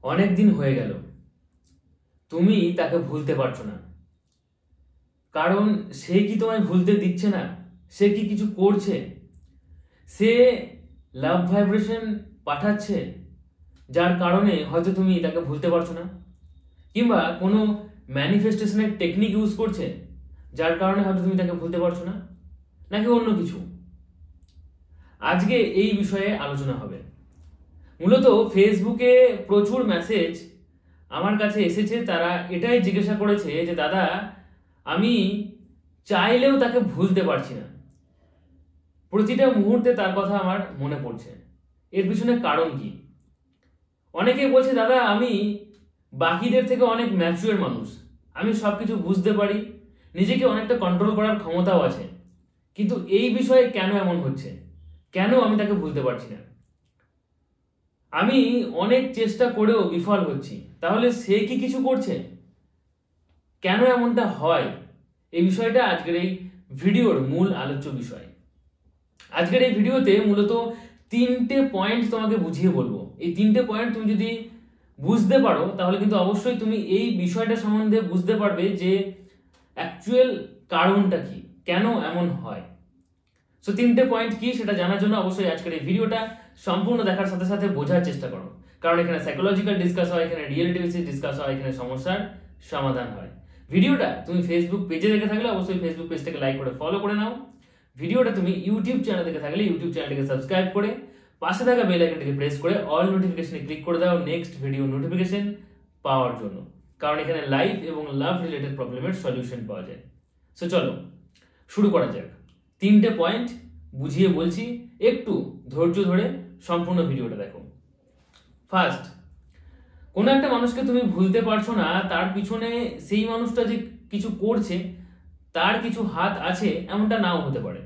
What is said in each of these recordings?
অনেক দিন হয়ে গেল, তুমি তাকে ভুলতে পারছো না। কারণ সে কি তোমায় ভুলতে দিচ্ছে না? সে কি কিছু করছে? সে লাভ ভাইব্রেশন পাঠাচ্ছে, যার কারণে হয়তো তুমি তাকে ভুলতে পারছো না। কিংবা কোনো ম্যানিফেস্টেশনের টেকনিক ইউজ করছে, যার কারণে হয়তো তুমি তাকে ভুলতে পারছো না। নাকি অন্য কিছু? আজকে এই বিষয়ে আলোচনা হবে। মূলত ফেসবুকে প্রচুর মেসেজ আমার কাছে এসেছে। তারা এটাই জিজ্ঞাসা করেছে যে দাদা, আমি চাইলেও তাকে ভুলতে পারছি না। প্রতিটা মুহূর্তে তার কথা আমার মনে পড়ছে। এর পিছনে কারণ কি? অনেকে বলছে দাদা, আমি বাকিদের থেকে অনেক ম্যাচিওর মানুষ, আমি সবকিছু বুঝতে পারি, নিজেকে অনেকটা কন্ট্রোল করার ক্ষমতাও আছে, কিন্তু এই বিষয়ে কেন এমন হচ্ছে? কেন আমি তাকে ভুলতে পারছি না? আমি অনেক চেষ্টা করেও বিফল হচ্ছি। তাহলে সে কি কিছু করছে? কেন এমনটা হয়? এই বিষয়টা আজকের এই ভিডিওর মূল আলোচ্য বিষয়। আজকের এই ভিডিওতে মূলত 3টে পয়েন্ট তোমাকে বুঝিয়ে বলবো। এই 3টে পয়েন্ট তুমি যদি বুঝতে পারো তাহলে কিন্তু অবশ্যই তুমি এই বিষয়টা সম্বন্ধে বুঝতে পারবে যে অ্যাকচুয়াল কারণটা কি, কেন এমন হয়। সো 3টে পয়েন্ট কি সেটা জানার জন্য অবশ্যই আজকের এই ভিডিওটা সম্পূর্ণ দেখার সাথে সাথে বোঝার চেষ্টা করো। কারণ এখানে সাইকোলজিক্যাল ডিসকাস হয়, এখানে রিয়েলিটি বেসিস ডিসকাস হয়, এখানে সমস্যার সমাধান হয়। ভিডিওটা তুমি ফেসবুক পেজে দেখে থাকলে অবশ্যই ফেসবুক পেজটাকে লাইক করে ফলো করে নাও। ভিডিওটা তুমি ইউটিউব চ্যানেল দেখে থাকলে ইউটিউব চ্যানেলটিকে সাবস্ক্রাইব করে পাশে থাকা বেল আইকনটিকে প্রেস করে অল নোটিফিকেশনে ক্লিক করে দাও নেক্সট ভিডিও নোটিফিকেশন পাওয়ার জন্য। কারণ এখানে লাইফ এবং লাভ রিলেটেড প্রবলেমের সলিউশন পাওয়া যায়। সো চলো শুরু করা যাক। 3টে পয়েন্ট বুঝিয়ে বলছি, একটু ধৈর্য ধরে সম্পূর্ণ ভিডিওটা দেখো। ফার্স্ট, কোনো একটা মানুষকে তুমি ভুলতে পারছো না, তার পিছনে সেই মানুষটা যে কিছু করছে তার কিছু হাত আছে এমনটা নাও হতে পারে।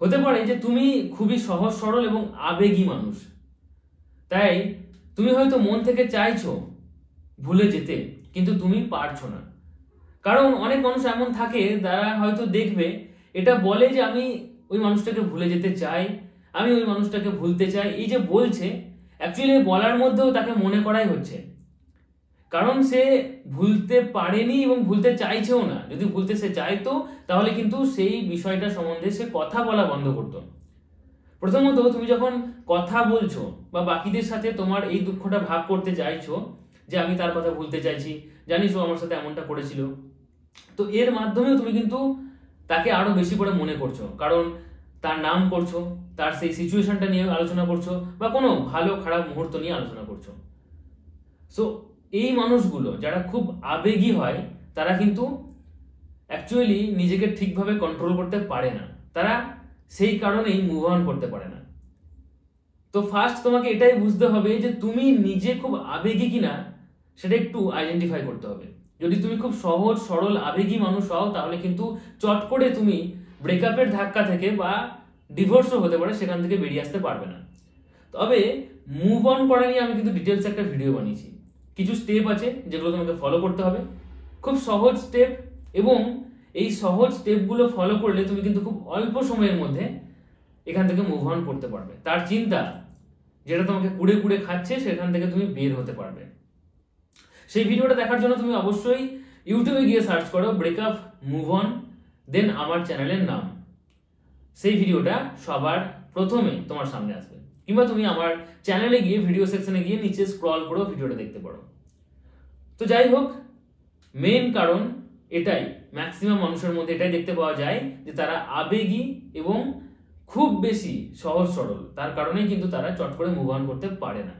হতে পারে যে তুমি খুবই সহজ সরল এবং আবেগী মানুষ, তাই তুমি হয়তো মন থেকে চাইছো ভুলে যেতে, কিন্তু তুমি পারছো না। কারণ অনেক মানুষ এমন থাকে যারা হয়তো দেখবে এটা বলে যে আমি ওই মানুষটাকে ভুলে যেতে চাই, আমি ওই মানুষটাকে ভুলতে চাই। এই যে বলছে, অ্যাকচুয়ালি বলার মধ্যেও তাকে মনে করাই হচ্ছে, কারণ সে ভুলতে পারেনি এবং ভুলতে চাইছেও না। যদি ভুলতে সে চাইতো তাহলে কিন্তু সেই বিষয়টা সম্বন্ধে সে কথা বলা বন্ধ করতো। প্রথমত, তুমি যখন কথা বলছো বা বাকিদের সাথে তোমার এই দুঃখটা ভাগ করতে চাইছো যে আমি তার কথা ভুলতে চাইছি, জানিস ও আমার সাথে এমনটা করেছিল, তো এর মাধ্যমেও তুমি কিন্তু তাকে আরো বেশি করে মনে করছো। কারণ তার নাম করছো, তার সেই সিচুয়েশনটা নিয়ে আলোচনা করছো, বা কোনো ভালো খারাপ মুহূর্ত নিয়ে আলোচনা করছো। সো এই মানুষগুলো যারা খুব আবেগী হয় তারা কিন্তু অ্যাকচুয়ালি নিজেকে ঠিকভাবে কন্ট্রোল করতে পারে না, তারা সেই কারণেই মুভ অন করতে পারে না। তো ফার্স্ট তোমাকে এটাই বুঝতে হবে যে তুমি নিজে খুব আবেগী কিনা সেটা একটু আইডেন্টিফাই করতে হবে। যদি তুমি খুব সহজ সরল আবেগী মানুষ হও তাহলে কিন্তু চট করে তুমি ব্রেকআপের ধাক্কা থেকে বা ডিভোর্সও হতে পারে সেখান থেকে বেরিয়ে আসতে পারবে না। তবে মুভ অন করা নিয়ে আমি কিন্তু ডিটেলস একটা ভিডিও বানিয়েছি। কিছু স্টেপ আছে যেগুলো তোমাকে ফলো করতে হবে, খুব সহজ স্টেপ, এবং এই সহজ স্টেপগুলো ফলো করলে তুমি কিন্তু খুব অল্প সময়ের মধ্যে এখান থেকে মুভ অন করতে পারবে। তার চিন্তা যেটা তোমাকে কুড়ে কুড়ে খাচ্ছে সেখান থেকে তুমি বের হতে পারবে। সেই ভিডিওটা দেখার জন্য তুমি অবশ্যই ইউটিউবে গিয়ে সার্চ করো ব্রেকআপ মুভ অন, দেন আমার চ্যানেলের নাম। সেই ভিডিওটা সবার প্রথমে তোমার সামনে আসবে। কিংবা তুমি আমার চ্যানেলে গিয়ে ভিডিও সেকশনে গিয়ে নিচে স্ক্রল করে ভিডিওটা দেখতে পারো। তো যাই হোক, মেইন কারণ এটাই, ম্যাক্সিমাম মানুষের মধ্যে এটাই দেখতে পাওয়া যায় যে তারা আবেগী এবং খুব বেশি সহজ সরল, তার কারণেই কিন্তু তারা চট করে মুভ অন করতে পারে না।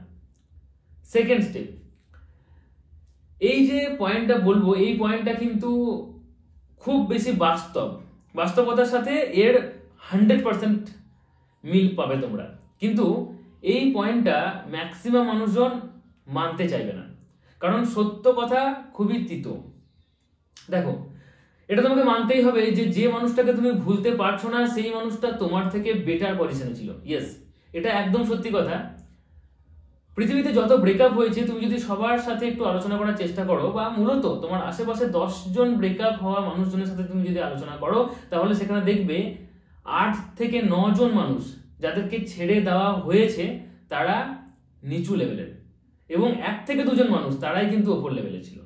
সেকেন্ড স্টেপ, এই যে পয়েন্টটা বলবো এই পয়েন্টটা কিন্তু খুব বেশি বাস্তবতার সাথে এর 100% মিল পাবে তোমরা, কিন্তু এই পয়েন্টটা ম্যাক্সিমাম মানুষজন মানতে চাইবে না, কারণ সত্য কথা খুবই তিতো। দেখো, এটা তোমাকে মানতেই হবে যে যে মানুষটাকে তুমি ভুলতে পারছো না সেই মানুষটা তোমার থেকে বেটার পজিশনে ছিল। ইয়েস, এটা একদম সত্যি কথা। পৃথিবীতে যত ব্রেকআপ হয়েছে তুমি যদি সবার সাথে একটু আলোচনা করার চেষ্টা করো, বা মূলত তোমার আশেপাশে 10 জন ব্রেকআপ হওয়া মানুষজনের সাথে তুমি যদি আলোচনা করো, তাহলে সেখানে দেখবে 8 থেকে 9 জন মানুষ যাদেরকে ছেড়ে দেওয়া হয়েছে তারা নিচু লেভেলের, এবং 1 থেকে 2 জন মানুষ তারাই কিন্তু ওপর লেভেলে ছিল।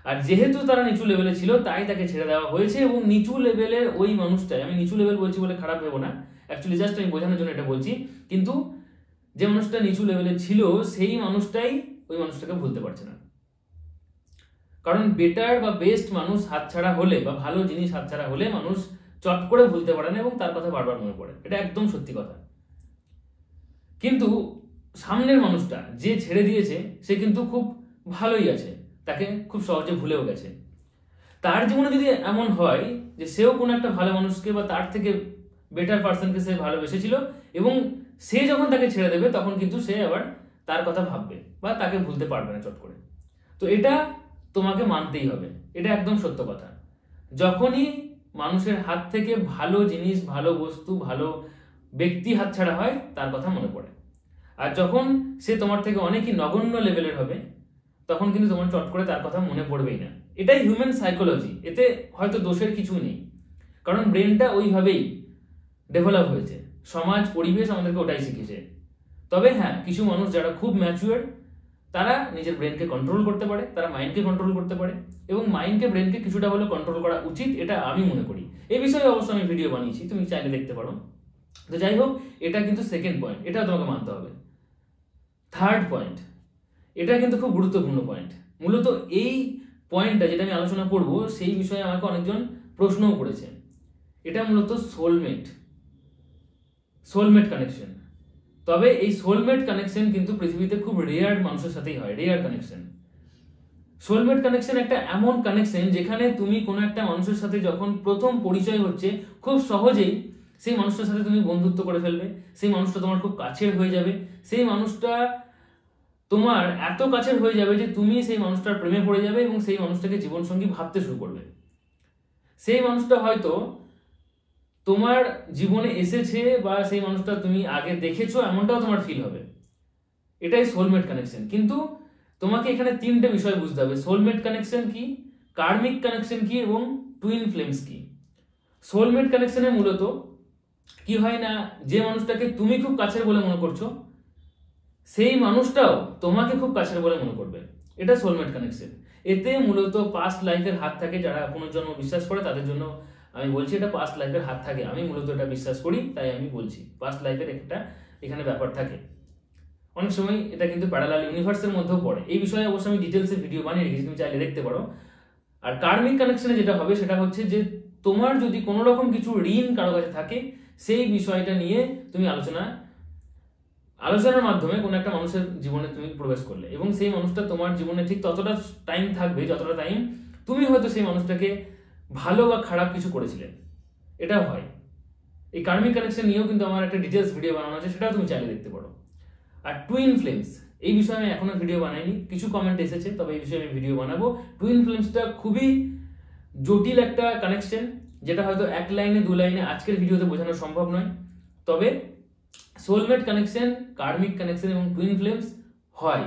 আর যেহেতু তারা নিচু লেভেলে ছিল তাই তাকে ছেড়ে দেওয়া হয়েছে, এবং নিচু লেভেলের ওই মানুষটাই, আমি নিচু লেভেল বলছি বলে খারাপ ভেবো না, অ্যাকচুয়ালি জাস্ট আমি বোঝানোর জন্য এটা বলছি, কিন্তু যে মানুষটা নিচু লেভেলে ছিল সেই মানুষটাই ওই মানুষটাকে ভুলতে পারছে না। কারণ বেটার বা বেস্ট মানুষ হাতছাড়া হলে বা ভালো জিনিস হাতছাড়া হলে মানুষ চট করে ভুলতে পারে না এবং তার কথা বারবার মনে পড়ে, এটা একদম সত্যি কথা। কিন্তু সামনের মানুষটা যে ছেড়ে দিয়েছে সে কিন্তু খুব ভালোই আছে, তাকে খুব সহজে ভুলেও গেছে। তার জীবনে যদি এমন হয় যে সেও কোনো একটা ভালো মানুষকে বা তার থেকে বেটার পার্সনকে সে ভালোবেসেছিল এবং সে যখন তাকে ছেড়ে দেবে তখন কিন্তু সে আবার তার কথা ভাববে বা তাকে ভুলতে পারবে না চট করে। তো এটা তোমাকে মানতেই হবে, এটা একদম সত্য কথা। যখনই মানুষের হাত থেকে ভালো জিনিস, ভালো বস্তু, ভালো ব্যক্তি হাতছাড়া হয় তার কথা মনে পড়ে। আর যখন সে তোমার থেকে অনেকই নগণ্য লেভেলের হবে তখন কিন্তু তোমার চট করে তার কথা মনে পড়বেই না। এটাই হিউম্যান সাইকোলজি, এতে হয়তো দোষের কিছুই নেই, কারণ ব্রেনটা ওইভাবেই ডেভেলপ হয়েছে, সমাজ পরিবেশ আমাদেরকে ওটাই শিখেছে। তবে হ্যাঁ, কিছু মানুষ যারা খুব ম্যাচুয়ার তারা নিজের ব্রেনকে কন্ট্রোল করতে পারে, তারা মাইন্ডকে কন্ট্রোল করতে পারে, এবং মাইন্ডকে ব্রেনকে কিছুটা হলেও কন্ট্রোল করা উচিত, এটা আমি মনে করি। এই বিষয়ে অবশ্য আমি ভিডিও বানিয়েছি, তুমি চাইলে দেখতে পারো। তো যাই হোক, এটা কিন্তু সেকেন্ড পয়েন্ট, এটা তোমাকে মানতে হবে। থার্ড পয়েন্ট, এটা কিন্তু খুব গুরুত্বপূর্ণ পয়েন্ট। মূলত এই পয়েন্টটা যেটা আমি আলোচনা করব সেই বিষয়ে আমাকে অনেকজন প্রশ্নও করেছে। এটা মূলত সোলমেট কানেকশন। তবে এই সোলমেট কানেকশন কিন্তু পৃথিবীতে খুব রেয়ার মানুষের সাথেই হয়, রেয়ার কানেকশন। সোলমেট কানেকশন একটা এমন কানেকশন যেখানে তুমি কোনো একটা মানুষের সাথে যখন প্রথম পরিচয় হচ্ছে খুব সহজেই সেই মানুষটার সাথে তুমি বন্ধুত্ব করে ফেলবে, সেই মানুষটা তোমার খুব কাছের হয়ে যাবে, সেই মানুষটা তোমার এত কাছের হয়ে যাবে যে তুমি সেই মানুষটার প্রেমে পড়ে যাবে এবং সেই মানুষটাকে জীবনসঙ্গী ভাবতে শুরু করবে। সেই মানুষটা হয়তো তোমার জীবনে এসেছে বা সেই মানুষটা তুমি আগে দেখেছো এমনটাও তোমার ফিল হবে। এটাই সোলমেট কানেকশন। কিন্তু তোমাকে এখানে 3টে বিষয় বুঝতে হবে: সোলমেট কানেকশন কি, কার্মিক কানেকশন কি এবং টুইন ফ্লেমস কি। সোলমেট কানেকশনে মূলত কি হয় না, যে মানুষটাকে তুমি খুব কাছের বলে মনে করছো সেই মানুষটাও তোমাকে খুব কাছের বলে মনে করবে, এটা সোলমেট কানেকশন। এতে মূলত পাস্ট লাইফের হাত থাকে, যারা পুনর্জন্ম বিশ্বাস করে তাদের জন্য আমি বলছি এটা পাস্ট লাইফের হাত থাকে। আমি মূলত এটা বিশ্বাস করি তাই আমি বলছি পাস্ট লাইফের একটা এখানে ব্যাপার থাকে। অনেক সময় এটা কিন্তু প্যারালাল ইউনিভার্সের মধ্যেও পড়ে। এই বিষয়ে অবশ্যই আমি ডিটেলসে ভিডিও বানিয়ে রেখেছি, তুমি চাইলে দেখতে পারো। আর কার্মিক কানেকশনে যেটা হবে সেটা হচ্ছে যে তোমার যদি কোনো রকম কিছু ঋণ কারো কাছে থাকে সেই বিষয়টা নিয়ে তুমি আলোচনার মাধ্যমে কোনো একটা মানুষের জীবনে তুমি প্রবেশ করলে এবং সেই মানুষটা তোমার জীবনে ঠিক ততটা টাইম থাকবে যতটা টাইম তুমি হয়তো সেই মানুষটাকে ভালো বা খারাপ কিছু করেছিলে, এটাও হয়। এই কার্মিক কানেকশন নিয়েও কিন্তু আমার একটা ডিটেলস ভিডিও বানানো আছে, সেটাও তুমি চাইলে দেখতে পারো। আর টুইন ফ্লেমস, এই বিষয়ে আমি এখনো ভিডিও বানাইনি, কিছু কমেন্ট এসেছে, তবে এই বিষয়ে আমি ভিডিও বানাবো। টুইন ফ্লেমসটা খুবই জটিল একটা কানেকশন, যেটা হয়তো 1 লাইনে 2 লাইনে আজকের ভিডিওতে বোঝানো সম্ভব নয়। তবে সোলমেট কানেকশন, কার্মিক কানেকশন এবং টুইন ফ্লেমস হয়,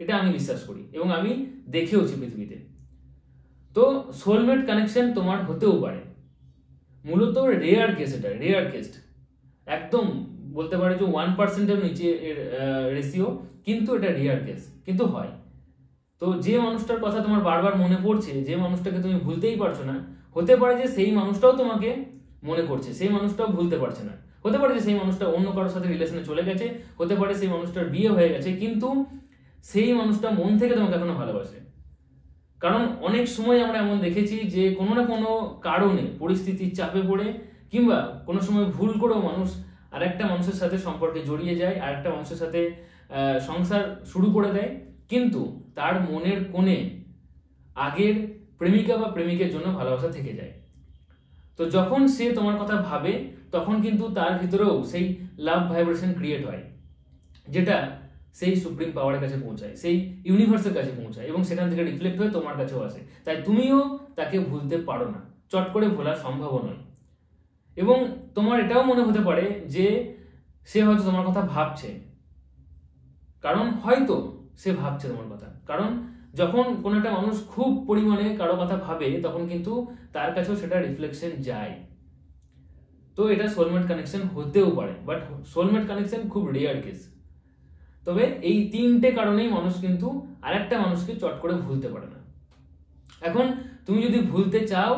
এটা আমি বিশ্বাস করি এবং আমি দেখেওছি পৃথিবীতে। তো সোলমেট কানেকশন তোমার হতেও পারে, মূলত রেয়ার কেস, এটা রেয়ার কেস, একদম বলতে পারে যে 1%-এর নিচে এর রেশিও, কিন্তু এটা রেয়ার কেস, কিন্তু হয়। তো যে মানুষটার কথা তোমার বারবার মনে পড়ছে, যে মানুষটাকে তুমি ভুলতেই পারছো না, হতে পারে যে সেই মানুষটাও তোমাকে মনে করছে, সেই মানুষটাও ভুলতে পারছে না। হতে পারে যে সেই মানুষটা অন্য কারোর সাথে রিলেশনে চলে গেছে, হতে পারে সেই মানুষটার বিয়ে হয়ে গেছে, কিন্তু সেই মানুষটা মন থেকে তোমাকে এখনো ভালোবাসে। কারণ অনেক সময় আমরা এমন দেখেছি যে কোনো না কোনো কারণে, পরিস্থিতির চাপে পড়ে কিংবা কোনো সময় ভুল করেও মানুষ আরেকটা মানুষের সাথে সম্পর্কে জড়িয়ে যায়, আরেকটা মানুষের সাথে সংসার শুরু করে দেয়, কিন্তু তার মনের কোণে আগের প্রেমিকা বা প্রেমিকের জন্য ভালোবাসা থেকে যায়। তো যখন সে তোমার কথা ভাবে তখন কিন্তু তার ভিতরেও সেই লাভ ভাইব্রেশন ক্রিয়েট হয়, যেটা সেই সুপ্রিম পাওয়ারের কাছে পৌঁছায়, সেই ইউনিভার্সের কাছে পৌঁছায় এবং সেখান থেকে রিফ্লেক্ট হয়ে তোমার কাছেও আসে। তাই তুমিও তাকে ভুলতে পারো না, চট করে ভোলা সম্ভব নয়। এবং তোমার এটাও মনে হতে পারে যে সে হয়তো তোমার কথা ভাবছে, কারণ হয়তো সে ভাবছে তোমার কথা, কারণ যখন কোনো একটা মানুষ খুব পরিমাণে কারো কথা ভাবে তখন কিন্তু তার কাছেও সেটা রিফ্লেকশন যায়। তো এটা সোলমেট কানেকশন হতেও পারে, বাট সোলমেট কানেকশন খুব রেয়ার কেস। তবে এই 3টে কারণেই মানুষ কিন্তু আরেকটা মানুষকে চট করে ভুলতে পারে না। এখন তুমি যদি ভুলতে চাও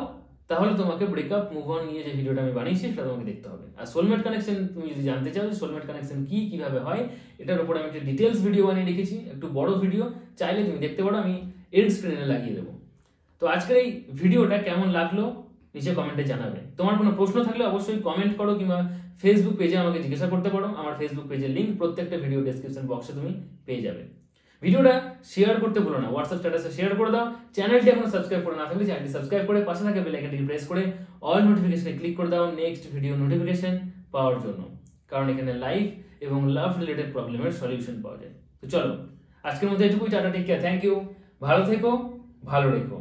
তাহলে তোমাকে ব্রেকআপ মুভ অন নিয়ে যে ভিডিওটা আমি বানিয়েছি সেটা তোমাকে দেখতে হবে। আর সোলমেট কানেকশন তুমি যদি জানতে চাও যে সোলমেট কানেকশন কি, কিভাবে হয়, এটার উপর আমি একটা ডিটেলস ভিডিও বানিয়ে রেখেছি, একটু বড় ভিডিও, চাইলে তুমি দেখতে পারো, আমি এন্ড স্ক্রিনে লাগিয়ে দেবো। তো আজকের এই ভিডিওটা কেমন লাগলো নিচে কমেন্টে জানাবে। তোমার কোনো প্রশ্ন থাকলে অবশ্যই কমেন্ট করো, কিংবা ফেসবুক পেজে আমাকে জিজ্ঞাসা করতে পারো। আমার ফেসবুক পেজের লিঙ্ক প্রত্যেকটা ভিডিও ডেসক্রিপশন বক্সে তুমি পেয়ে যাবে। ভিডিওটা শেয়ার করতে ভুলো না, হোয়াটসঅ্যাপ স্ট্যাটাসে শেয়ার করে দাও। চ্যানেলটি এখনো সাবস্ক্রাইব করে না থাকলে চ্যানেলটি সাবস্ক্রাইব করে পাশে থাকা বেল আইকনটি প্রেস করে অল নোটিফিকেশনে ক্লিক করে দাও নেক্সট ভিডিও নোটিফিকেশন পাওয়ার জন্য, কারণ এখানে লাইফ এবং লাভ রিলেটেড প্রবলেমের সলিউশন পাওয়া যায়। তো চলো আজকের মধ্যে এটুকুই, টাটা, টেক কেয়ার, থ্যাংক ইউ, ভালো থেকো, ভালো রেখো।